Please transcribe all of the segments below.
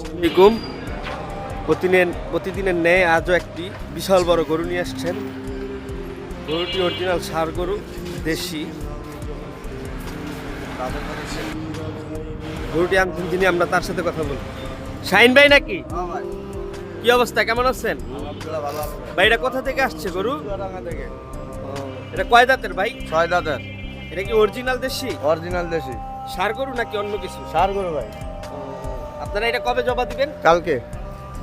আসসালামাইকুম। প্রতিদিনের ন্যায় আজও একটি বিশাল বড় গরু নিয়ে আসছেন। গরুটি অরিজিনাল ষাঁড় গরু, দেশি। গরুটি আনছেন যিনি, আমরা তার সাথে কথা বলব। শাহিন ভাই নাকি? কি অবস্থা, কেমন আছেন ভাই? এটা কোথা থেকে আসছে গরু? এটা কয় দাঁতের ভাই? 6 দাঁতের। এটা কি অরিজিনাল দেশি? অরিজিনাল দেশি ষাঁড় গরু নাকি অন্য কিছু? ষাঁড় গরু ভাই। আপনারা এটা কবে জমা দিবেন? কালকে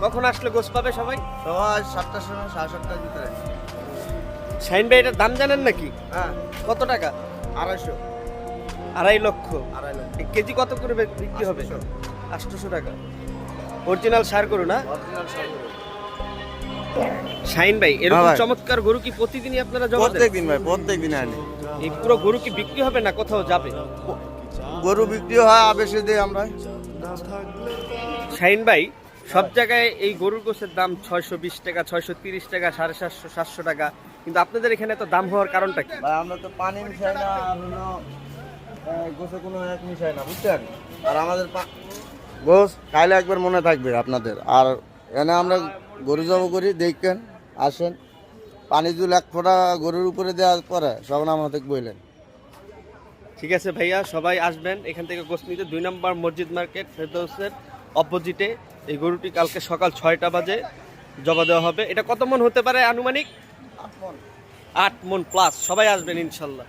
কখন আসলে গোস পাবে সবাই? সবাই 7টার সময় 7:30টার ভিতরে। শাহিন ভাই এটার দাম জানেন নাকি? হ্যাঁ, কত টাকা? 250। 2.5 লক্ষ। 2.5 লক্ষ। কেজি কত করে বিক্রি হবে? 800 টাকা। অরিজিনাল ষাঁড় গরু না? অরিজিনাল ষাঁড় গরু। শাহিন ভাই, এরকম হ্যাঁ ভাই। চমৎকার গরু কি প্রতিদিনই আপনারা জমা দেন? প্রত্যেকদিন ভাই, প্রত্যেকদিন আনি। এই পুরো গরু কি বিক্রি হবে না কোথাও যাবে? গরু বিক্রি হয়, আবেশে দেই আমরা। শাহিন ভাই, সব জায়গায় এই গরুর গোশের দাম 620 টাকা, 630 টাকা, 750, 700 টাকা, কিন্তু আপনাদের এখানে তো দাম হওয়ার কারণটা কি? ভাই আমরা তো পানি মিশাই না, আর হলো গোসে কোনো এক মিশাই না, বুঝছেন? আর আমাদের গোস খাইলে একবার মনে থাকবে আপনাদের। আর এনে আমরা গরু জব করি, দেখেন, আসেন। পানি জুল 1 ফোঁটা গরুর উপরে দেওয়ার পরে সখন আমাদের বললেন। ঠিক আছে ভাইয়া, সবাই আসবেন এখান থেকে গোশ নিতে। 2 নম্বর মসজিদ মার্কেট ফেরদৌসের অপোজিটে এই গরুটি কালকে সকাল 6টা বাজে জমা দেওয়া হবে। এটা কত মন হতে পারে আনুমানিক? 8 মণ। 8 মন প্লাস। সবাই আসবেন ইনশাল্লাহ।